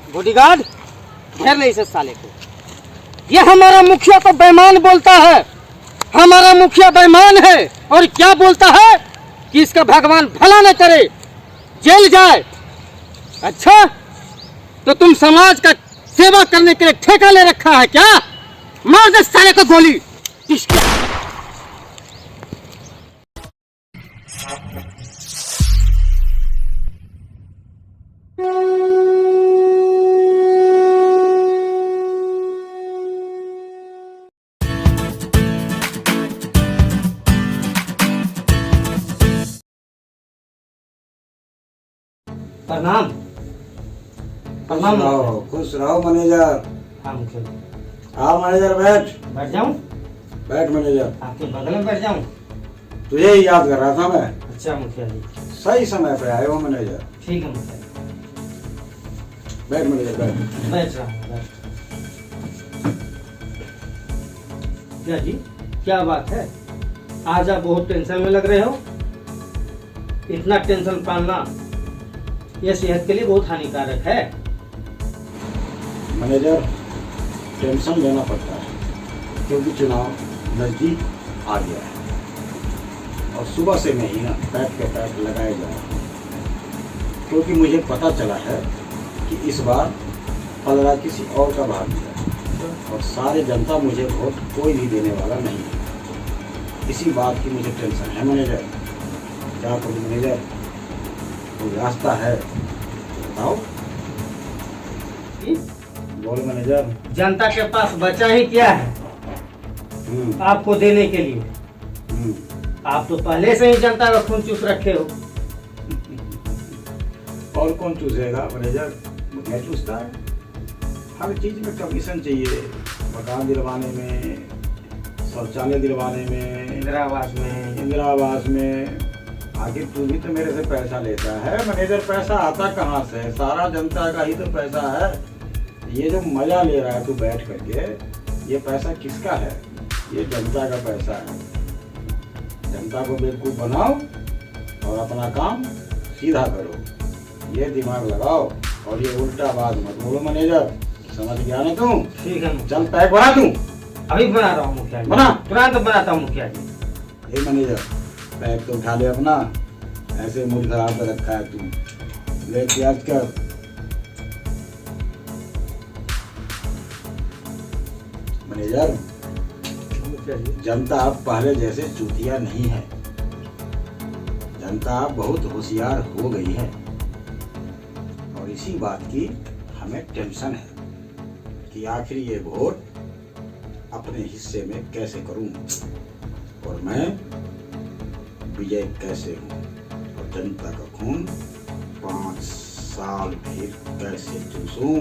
Bodyguard घेर ले इस साले को। ये हमारा मुखिया तो बेईमान बोलता है, हमारा मुखिया बेईमान है। और क्या बोलता है कि इसका भगवान भला न करे, जेल जाए। अच्छा, तो तुम समाज का सेवा करने के लिए ठेका ले रखा है क्या? मार दे साले को गोली। किसका प्रणाम। प्रणाम। खुश रहो मैनेजर। हाँ मुखिया। हाँ मैनेजर बैठ। बैठ जाऊं? बैठ मैनेजर। आपके बगल में बैठ जाऊं? तुझे ही याद कर रहा था मैं। अच्छा मुखिया जी। सही समय पे आए हो मैनेजर। ठीक है मुखिया जी। बैठ मैनेजर बैठ। बैठ रहा हूँ बैठ। क्या जी, क्या बात है? आज आप बहुत टेंशन में लग रहे हो। इतना टेंशन पालना यह सेहत के लिए बहुत हानिकारक है। मैनेजर, टेंशन लेना पड़ता है क्योंकि चुनाव नजदीक आ गया है और सुबह से मैं ही ना पैक पे पैक लगाए जा रहा हूँ, क्योंकि मुझे पता चला है कि इस बार पलड़ा किसी और का भाग दिया और सारे जनता मुझे वोट कोई भी देने वाला नहीं है। इसी बात की मुझे टेंशन है मैनेजर। क्या करूँ मैनेजर? कोई रास्ता है बताओ। बोल मैनेजर। जनता के पास बचा ही क्या है आपको देने के लिए? आप तो पहले से ही जनता का खून चूस रखे हो। और कौन चूसेगा मैनेजर? मैं चूसता है। हर चीज में कमीशन चाहिए, मकान दिलवाने में, शौचालय दिलवाने में, इंदिरा आवास में। आखिर तू भी तो मेरे से पैसा लेता है मैनेजर। पैसा आता कहाँ से? सारा जनता का ही तो पैसा है। ये जो मजा ले रहा है तू बैठ करके, ये पैसा किसका है? ये जनता का पैसा है। जनता को बेवकूफ बनाओ और अपना काम सीधा करो, ये दिमाग लगाओ और ये उल्टा बात मत बोलो मैनेजर। समझ गया ना तू? ठीक है। चल पैक बना तू। अभी बना रहा हूँ मुखिया जी। बना। तुरंत बनाता हूँ मुखिया जी। ये मैनेजर पैक तो उठा ले अपना, ऐसे मूड खराब कर रखा है तू। ले प्याज कर। मैनेजर, जनता अब पहले जैसे चूतिया नहीं है। जनता अब बहुत होशियार हो गई है और इसी बात की हमें टेंशन है कि आखिर ये वोट अपने हिस्से में कैसे करूं और मैं विजय कैसे हूं और जनता का खून 5 साल फिर कैसे चूसूं।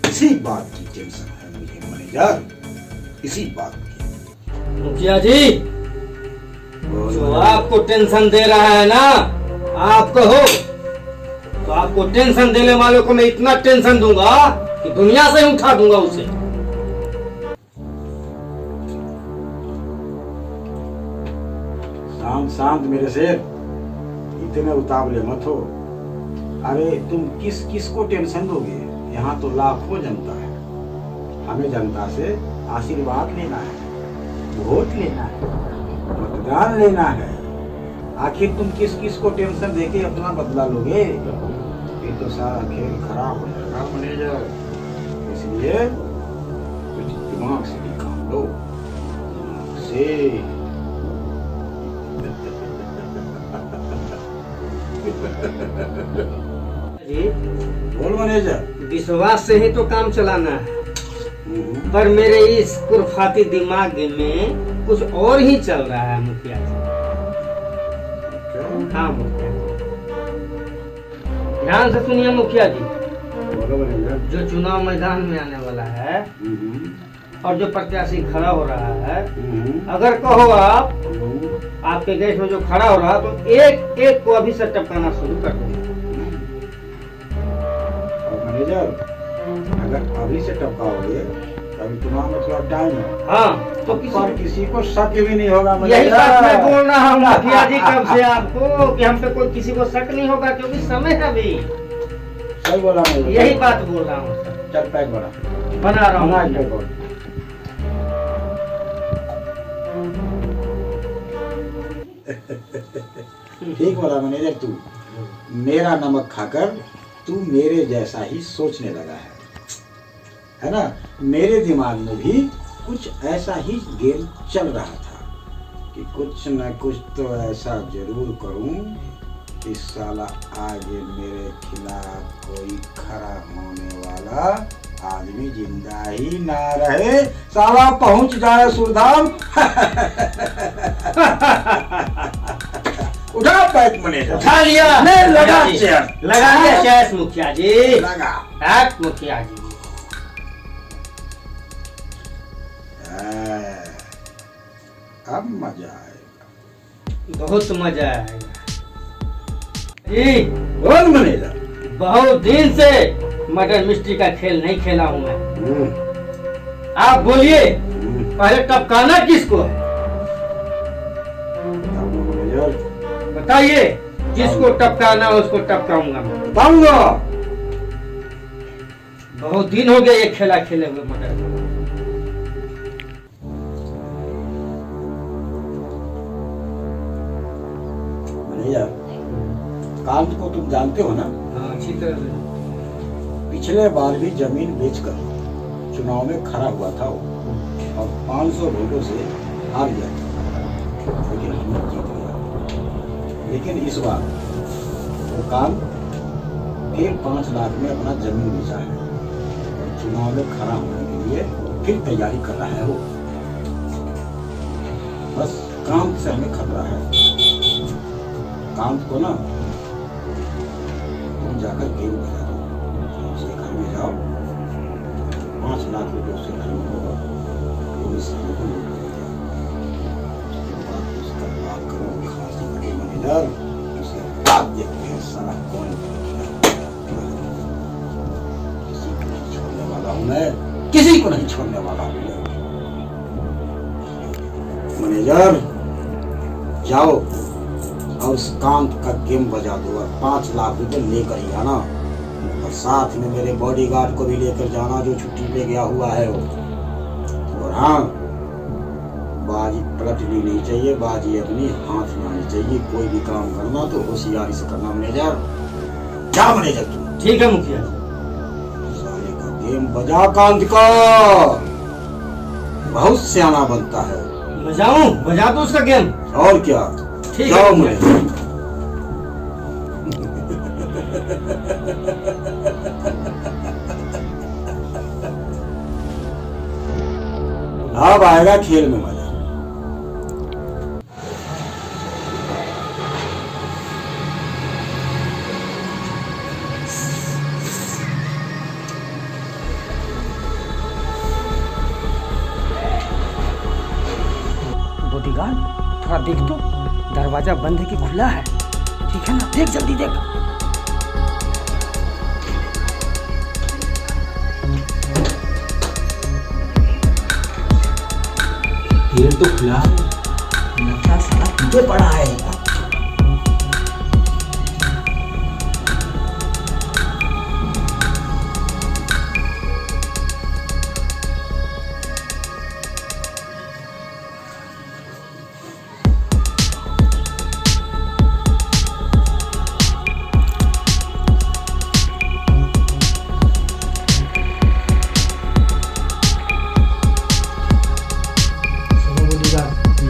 इसी बात की टेंशन है मुझे मैनेजर, इसी बात की। मुखिया जी, जो आपको टेंशन दे रहा है ना, आप कहो तो आपको टेंशन देने वालों को मैं इतना टेंशन दूंगा कि दुनिया से उठा दूंगा उसे। शांत शांत मेरे शेर, इतने उतावले मत हो। अरे तुम किस किस को टेंशन दोगे? यहाँ तो लाखों जनता है। हमें जनता से आशीर्वाद लेना है, वोट लेना है, मतदान लेना है। आखिर तुम किस किस को टेंशन देके अपना बदला लोगे? ये तो सारा खेल खराब हो जाएगा मैनेजर। इसलिए कुछ दिमाग से भी काम लो से। जी, बोल मैनेजर। विश्वास से ही तो काम चलाना है, पर मेरे इस खुरफाती दिमाग में कुछ और ही चल रहा है मुखिया जी। हाँ मुखिया जी, ध्यान से सुनिए मुखिया जी। जो चुनाव मैदान में आने वाला है और जो प्रत्याशी खड़ा हो रहा है, अगर कहो आप आपके देश में जो खड़ा हो रहा तो एक एक को अभी से टपकाना शुरू कर दूंगा। मैनेजर, अगर अभी से टपकाओगे अभी चुनाव में थोड़ा टाइम है। हाँ, तो किसी को शक भी नहीं होगा। यही बात मैं बोल रहा हूँ मुखिया जी कब से आपको कि हम पे कोई किसी को शक नहीं होगा, क्योंकि समय है अभी। सही बोला मैनेजर। यही बात बोल रहा हूँ सर। चल पैक बना। बना रहा हूँ। बना पैक और। ठीक बोला मैनेजर तू। मेरा नमक खाकर तू मेरे जैसा ही सोचने लगा है ना? मेरे दिमाग में भी कुछ ऐसा ही गेम चल रहा था कि कुछ न कुछ तो ऐसा जरूर करूं कि साला आगे मेरे खिलाफ कोई खड़ा होने वाला आदमी जिंदा ही ना रहे, साला पहुंच जाए सुरधाम। उठा पैक मैनेजर। उठा लिया। नहीं लगा चेयर। लगा लिया चेयर मुखिया जी। लगा। मुखिया जी। अब मजा आएगा। बहुत मजा आएगा जी। बोल मैनेजर। बहुत दिन से मटर मिस्ट्री का खेल नहीं खेला हूँ मैं। आप बोलिए पहले टपकाना किसको है? मैनेजर बताइए। जिसको टपकाना उसको टपकाऊंगा मैं। बताऊंगा। बहुत दिन हो गए ये खेला खेले हुए मटर। मैनेजर कांत को तुम जानते हो ना? हाँ अच्छी तरह से। पिछले बार भी जमीन बेचकर चुनाव में खड़ा हुआ था वो, और 500 वोटों से हार गया, लेकिन हमने जीत लिया। लेकिन इस बार वो काम फिर 5 लाख में अपना जमीन बेचा है और चुनाव में खड़ा होने के लिए फिर तैयारी कर रहा है वो। बस कांत से हमें खतरा है। कांत को ना तुम जाकर गेम बजा दो, उसके घर में जाओ, 5 लाख रुपए उसके घर में होगा, वो इस साल को लूट ले जाओ। उसके बाद उसका बात करो, खांसी कटे मैनेजर, उसके बाद देखते हैं सारा कौन किसी को नहीं छोड़ने वाला हूँ मैं, किसी को नहीं छोड़ने वाला हूँ मैं। मैनेजर जाओ और उस कांत का गेम बजा दो और 5 लाख रुपए लेकर ही आना, और साथ में मेरे बॉडीगार्ड को भी लेकर जाना जो छुट्टी पे गया हुआ है वो। और हाँ, बाजी पलटनी नहीं चाहिए, बाजी अपनी हाथ में आनी चाहिए। कोई भी काम करना तो होशियारी से करना मैनेजर। क्या मैनेजर तू? ठीक है मुखिया। साले का गेम बजा कांत का, बहुत सियाना बनता है। बजाऊं? बजा दो उसका गेम। और क्या? ठीक जाओ है मैनेजर। अब आएगा खेल में मजा। बॉडीगार्ड थोड़ा देख तो, दरवाजा बंद है कि खुला है? ठीक है ना, देख जल्दी देख। गेट तो खुला है, लगता साला पीछे पड़ा है।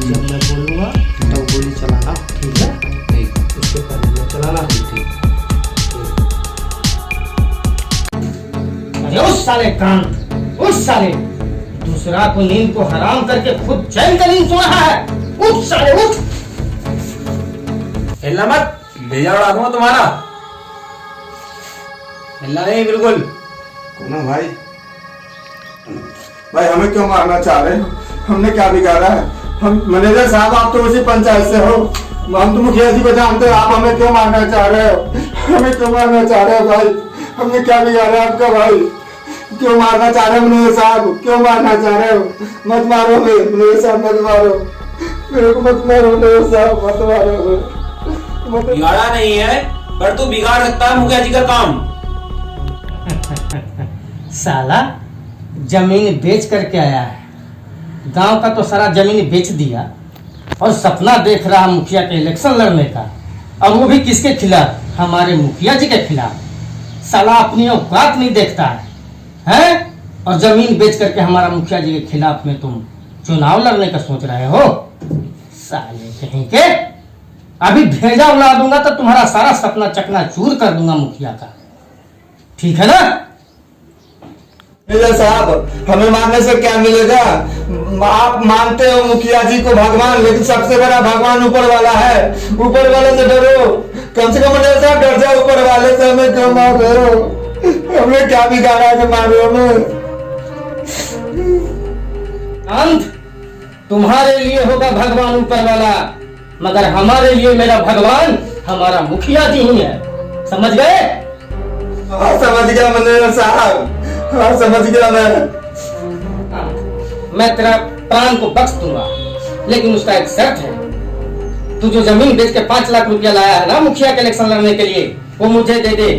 जब मैं बोलूँगा तो गोली चलाना, ठीक है? ठीक। उसके पहले मैं चलाना। ठीक। अरे उस साले कांत, उस साले दूसरा को नींद को हराम करके खुद चैन का नींद सो रहा है। उठ साले उठ। हिलना मत, भेजा उड़ा दूंगा तुम्हारा। हिलना नहीं बिल्कुल। ना भाई, भाई हमें क्यों मारना चाह रहे हो? हमने क्या बिगाड़ा है? हम मैनेजर साहब, आप तो उसी पंचायत से हो, हम तो मुखिया जी को जानते हैं, आप हमें क्यों मारना चाह रहे हो? हमें क्यों मारना चाह रहे हो भाई? हमने क्या बिगाड़ा आपका भाई? क्यों मारना चाह रहे हो मैनेजर साहब? क्यों मारना चाह रहे हो? मत मारो मैनेजर साहब, मत मारो मेरे को, मत मारो मैनेजर साहब, मत मारो। बिगाड़ा नहीं है, पर तू बिगाड़ सकता है मुखिया जी का काम। साला जमीन बेच करके आया है, गांव का तो सारा जमीन बेच दिया और सपना देख रहा मुखिया के इलेक्शन लड़ने का, और वो भी किसके खिलाफ? हमारे मुखिया जी के खिलाफ। साला अपनी औकात नहीं देखता है? और जमीन बेच करके हमारा मुखिया जी के खिलाफ में तुम चुनाव लड़ने का सोच रहे हो? साले कहीं के, अभी भेजा उड़ा दूंगा तो तुम्हारा सारा सपना चकनाचूर कर दूंगा मुखिया का, ठीक है ना? मैनेजर साहब, हमें मानने से क्या मिलेगा? आप मानते हो मुखिया जी को भगवान, लेकिन सबसे बड़ा भगवान ऊपर वाला है। ऊपर वाले से डरो, कम से कम मैनेजर साहब डर जाओ ऊपर वाले से। हमें क्यों मार रहे हो? हमने क्या बिगाड़ा है कि मार रहे हो हमें? अंत तुम्हारे लिए होगा भगवान ऊपर वाला, मगर हमारे लिए मेरा भगवान हमारा मुखिया जी ही है, समझ गए? हाँ समझ गया मैनेजर साहब, हाँ समझ गया मैं तेरा प्राण को बख्श दूंगा, लेकिन उसका एक शर्त है। तू जो जमीन बेच के 5 लाख रुपया लाया है ना मुखिया के इलेक्शन लड़ने के लिए, वो मुझे दे दे।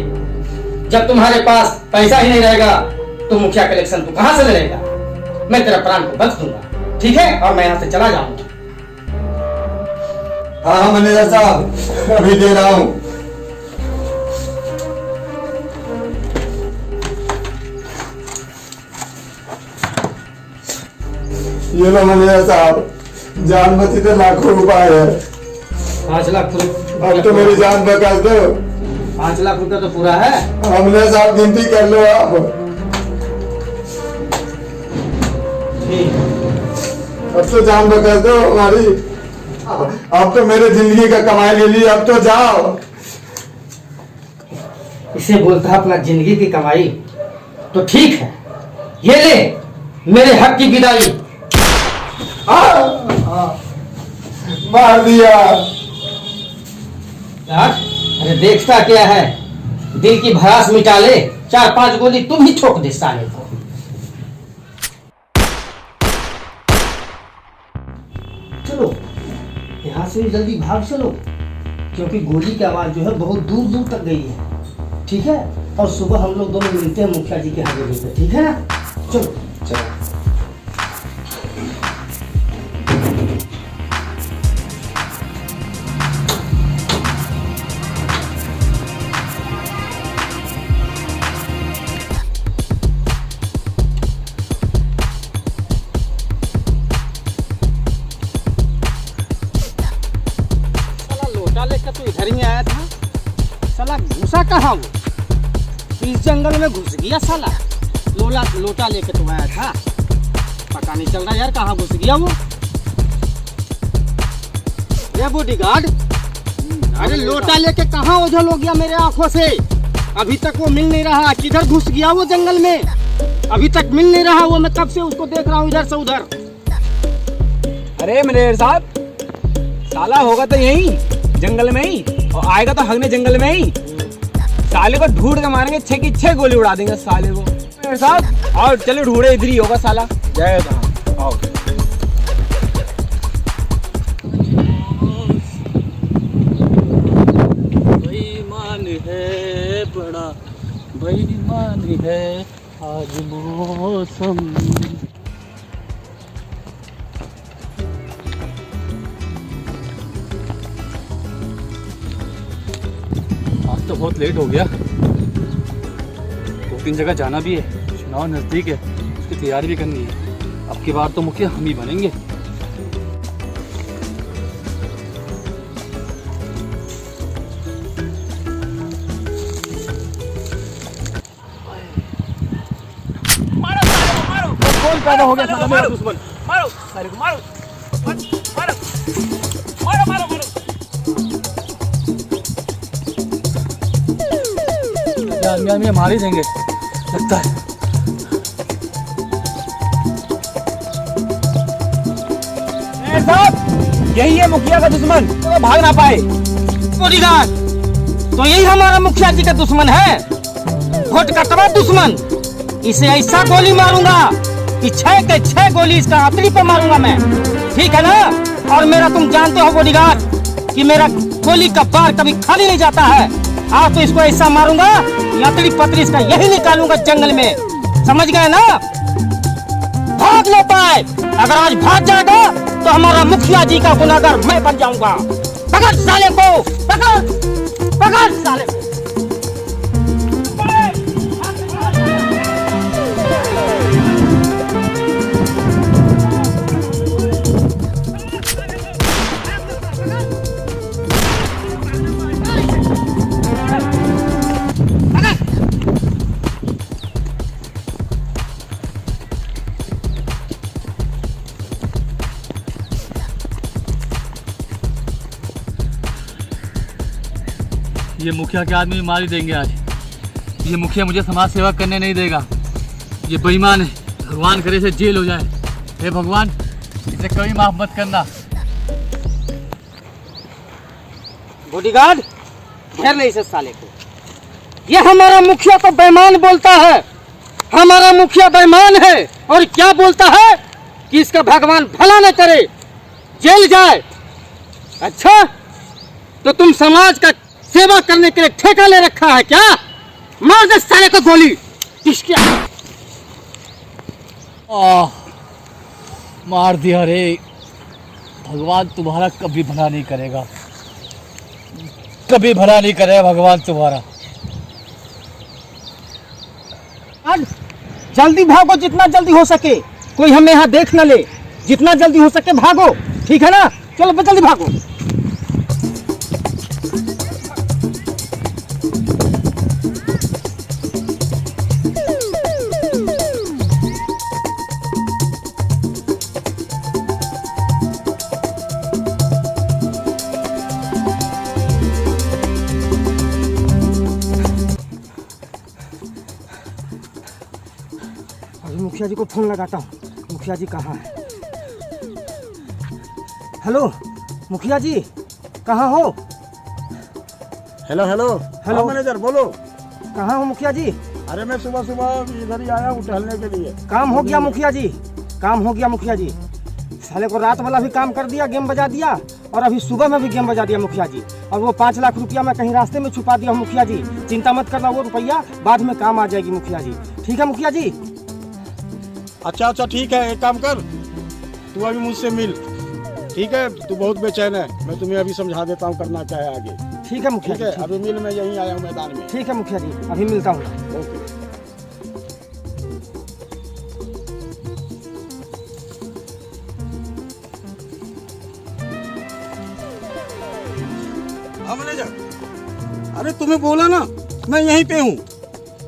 जब तुम्हारे पास पैसा ही नहीं रहेगा तो मुखिया के इलेक्शन तू कहां से लड़ेगा? मैं तेरा प्राण को बख्श दूंगा, ठीक है? और मैं यहाँ से चला जाऊंगा। हाँ मैनेजर साहब, अभी दे रहा हूँ। ये लो मैनेजर साहब, जान बची तो लाखों रुपए है। 5 लाख अब तो मेरी जान बचा दो। 5 लाख रुपया तो पूरा है। हमने साहब गिनती कर लो आप। अब तो जान बचा दो हमारी। अब तो मेरे जिंदगी का कमाई ले ली, अब तो जाओ। इसे बोलता है अपना जिंदगी की कमाई, तो ठीक है, ये ले मेरे हक की विदाई। मार दिया। अरे देखता क्या है, दिल की भड़ास मिटा ले, 4-5 गोली तुम ही ठोक दे साले को। चलो यहाँ से जल्दी भाग चलो, क्योंकि गोली की आवाज जो है बहुत दूर दूर तक गई है, ठीक है? और सुबह हम लोग दोनों मिलते हैं मुखिया जी के हवेली पे, ठीक है ना? चलो चलो। लेकर तो इधर ही आया था, साला घुसा कहाँ वो? इस जंगल में घुस गया साला। लोटा लेके तो आया था, पता नहीं चल रहा यार कहाँ घुस गया वो। ये बॉडीगार्ड, अरे लोटा लेके कहाँ ओझल हो गया मेरे आंखों से? अभी तक वो मिल नहीं रहा, किधर घुस गया वो जंगल में? अभी तक मिल नहीं रहा वो, मैं कब से उसको देख रहा हूँ इधर से उधर। अरे मैनेजर साहब, साला होगा तो यही जंगल में ही, और आएगा तो हगने जंगल में ही। साले को ढूंढ के मारेंगे, 6 की 6 गोली उड़ा देंगे साले को। मैनेजर साहब और चलो ढूंढे, इधर ही होगा साला। जय राम। आओ बेईमान है, बड़ा बेईमान है आज मौसम। तो बहुत लेट हो गया, 2-3 जगह जाना भी है, चुनाव नज़दीक है, उसकी तैयारी भी करनी है। अब की बार तो मुखिया हम ही बनेंगे। मारो कौन पैदा हो गया साला मेरा दुश्मन? मारो साले को, मारो मारो मारो मारो मारो। आदमी मार ही देंगे लगता है। साहब यही है मुखिया का दुश्मन, तो भाग ना पाए। बॉडीगार्ड, तो यही हमारा मुखिया जी का दुश्मन है, घोट का तबाह दुश्मन। इसे ऐसा गोली मारूंगा कि 6 के 6 गोली इसका हथेली पे मारूंगा मैं, ठीक है ना? और मेरा तुम जानते हो बॉडीगार्ड कि मेरा गोली का बार कभी खाली नहीं जाता है। आज तो इसको ऐसा मारूंगा यतड़ी पतरी इसका यही निकालूंगा जंगल में, समझ गए ना? भाग लो पाए, अगर आज भाग जाएगा तो हमारा मुखिया जी का गुनाहगार मैं बन जाऊंगा। पकड़ साले को, पकड़ पकड़ साले को। ये मुखिया के आदमी मार ही देंगे आज। ये मुखिया मुझे समाज सेवा करने नहीं देगा, ये बेईमान है। भगवान करे इसे जेल हो जाए। हे भगवान, इसे कभी माफ मत करना। बॉडीगार्ड, घेर ले इस साले को। ये हमारा मुखिया तो बेईमान बोलता है, हमारा मुखिया बेईमान है। और क्या बोलता है कि इसका भगवान भला न करे, जेल जाए। अच्छा, तो तुम समाज का सेवा करने के लिए ठेका ले रखा है क्या? मार दे साले को गोली। किसकी? मार दिया रे। भगवान तुम्हारा कभी भला नहीं करेगा, कभी भला नहीं करेगा भगवान तुम्हारा। आज जल्दी भागो, जितना जल्दी हो सके। कोई हमें यहाँ देख न ले, जितना जल्दी हो सके भागो, ठीक है ना? चलो जल्दी भागो। मुखिया जी को फोन लगाता हूँ। मुखिया जी कहाँ है? हेलो मुखिया जी, कहाँ हो? हेलो हेलो हेलो मैनेजर, बोलो। कहाँ हो मुखिया जी? अरे मैं सुबह सुबह इधर ही आया हूँ टहलने के लिए। काम हो गया मुखिया जी, काम हो गया मुखिया जी। साले को रात वाला भी काम कर दिया, गेम बजा दिया, और अभी सुबह में भी गेम बजा दिया मुखिया जी। और वो 5 लाख रुपया मैं कहीं रास्ते में छुपा दिया हूँ मुखिया जी। चिंता मत करना, वो रुपया बाद में काम आ जाएगी मुखिया जी। ठीक है मुखिया जी? अच्छा ठीक है, एक काम कर, तू अभी मुझसे मिल, ठीक है? तू बहुत बेचैन है, मैं तुम्हें अभी समझा देता हूँ करना क्या है आगे। ठीक है मुखिया ठीक है, जी। अभी मिल, मैं यहीं आया हूँ मैदान में। ठीक है मुखिया जी, अभी मिलता हूँ। ओके। मैनेजर, अरे तुम्हें बोला ना मैं यहीं पे हूँ।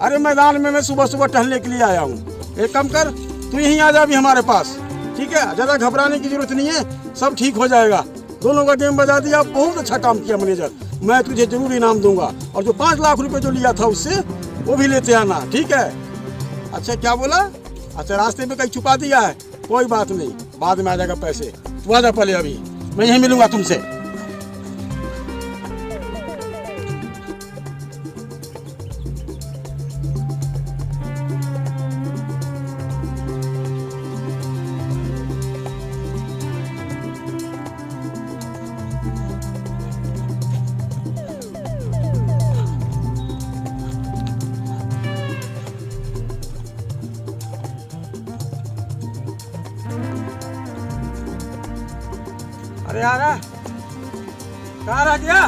अरे मैदान में मैं सुबह सुबह टहलने के लिए आया हूँ। एक काम कर, तू यहीं आ जा अभी हमारे पास, ठीक है? ज़्यादा घबराने की जरूरत नहीं है, सब ठीक हो जाएगा। दोनों का गेम बजा दिया, बहुत अच्छा काम किया मैनेजर। मैं तुझे जरूर इनाम दूंगा, और जो 5 लाख रुपए जो लिया था उससे वो भी लेते आना, ठीक है? अच्छा क्या बोला? अच्छा रास्ते में कहीं छुपा दिया है, कोई बात नहीं, बाद में आ जाएगा पैसे। तू आ जा पहले, अभी मैं यहीं मिलूंगा तुमसे। अरे यार, कहाँ रह गया?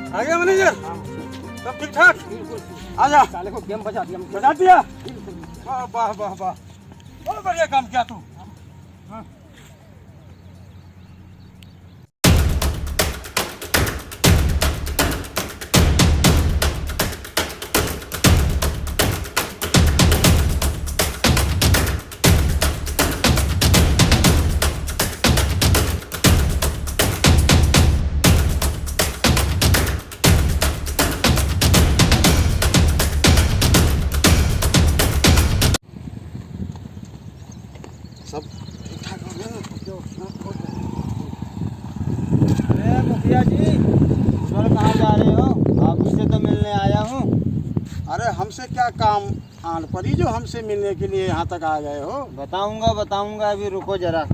आ गया मैनेजर, सब ठीक ठाक? आजा। साले को गेम बजा दिया, बजा दिया? वाह वाह वाह वाह, बहुत बढ़िया काम किया तू। सब ठीक ठाक हो गया? अरे मुखिया जी, सर कहाँ जा रहे हो? आपसे तो मिलने आया हूँ। अरे हमसे क्या काम आन पड़ी जो हमसे मिलने के लिए यहाँ तक आ गए हो? बताऊंगा, अभी रुको जरा।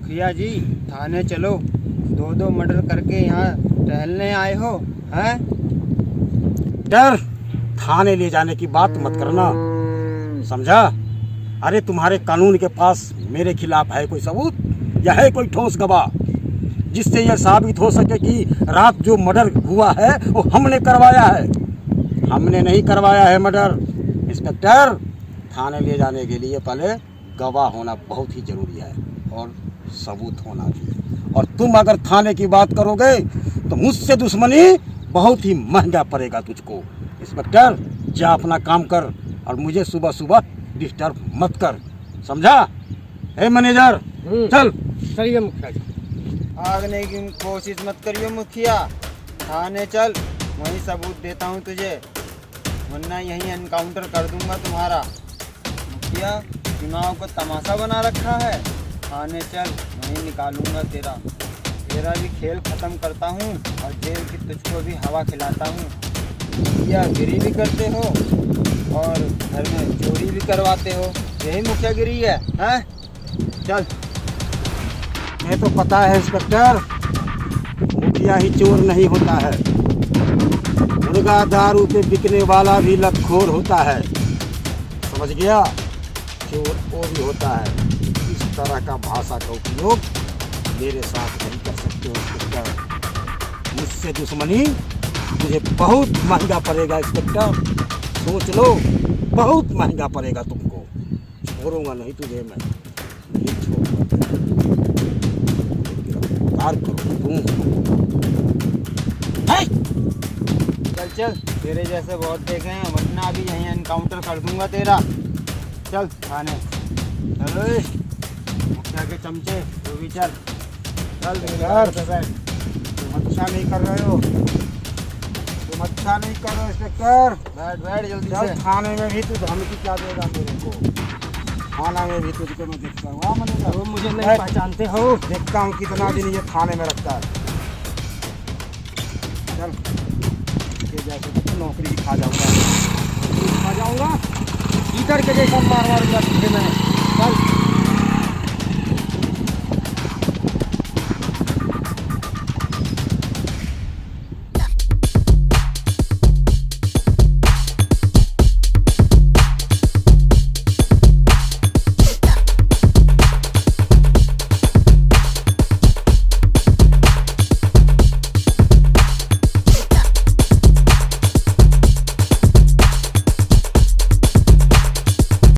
मुखिया जी थाने चलो, 2-2 मर्डर करके यहाँ टहलने आए हो हैं? डर थाने ले जाने की बात मत करना, समझा? अरे तुम्हारे कानून के पास मेरे खिलाफ है कोई सबूत या है कोई ठोस गवाह जिससे यह साबित हो सके कि रात जो मर्डर हुआ है वो हमने करवाया है? हमने नहीं करवाया है मर्डर। इंस्पेक्टर, थाने ले जाने के लिए पहले गवाह होना बहुत ही जरूरी है और सबूत होना भी। और तुम अगर थाने की बात करोगे तो मुझसे दुश्मनी बहुत ही महंगा पड़ेगा तुझको। इंस्पेक्टर, जा अपना काम कर और मुझे सुबह सुबह डिस्टर्ब मत कर, समझा? हे मैनेजर, चल। चलिए मुखिया जी। भागने की कोशिश मत करियो मुखिया, थाने चल, वहीं सबूत देता हूँ तुझे, वरना यहीं एनकाउंटर कर दूंगा तुम्हारा। मुखिया दिमाग को तमाशा बना रखा है, थाने चल, वहीं निकालूंगा तेरा भी खेल खत्म करता हूँ और जेल की तुझको भी हवा खिलाता हूँ। मुखिया गिरी भी करते हो और घर में चोरी भी करवाते हो, यही मुखियागिरी है, हैं? चल। ये तो पता है इंस्पेक्टर, मुखिया ही चोर नहीं होता है, मुर्गा दारू पे बिकने वाला भी लतखोर होता है, समझ गया? चोर वो भी होता है। इस तरह का भाषा का उपयोग मेरे साथ नहीं कर सकते हो इंस्पेक्टर। मुझसे दुश्मनी मुझे बहुत महंगा पड़ेगा इंस्पेक्टर, सोच लो, बहुत महंगा पड़ेगा तुमको। छोड़ूंगा नहीं तुझे मैं, नहीं छोड़ूंगा। गिरफ्तार करो तुम। चल, तेरे जैसे बहुत देखे हैं, वरना अभी यहीं एनकाउंटर कर दूंगा तेरा। चल थाने। अरे मुखिया के चमचे, तू भी चल। चल यार, बैठ। तुम अच्छा नहीं कर रहे हो, तुम अच्छा नहीं कर रहे हो इंस्पेक्टर। बैठ जल्दी चल, से। थाने में भी तू धमकी क्या देगा मेरे को? थाना में भी तुझको मैं देखता हूँ। हाँ मैनेजर, वो मुझे नहीं पहचानते हो। देखता हूँ कितना दिन ये थाने में रखता है। चल, ये जैसे तो नौकरी खा जाऊंगा, खा जाऊंगा, ईटर के जैसा मार मारूंगा तुझे मैं। चल।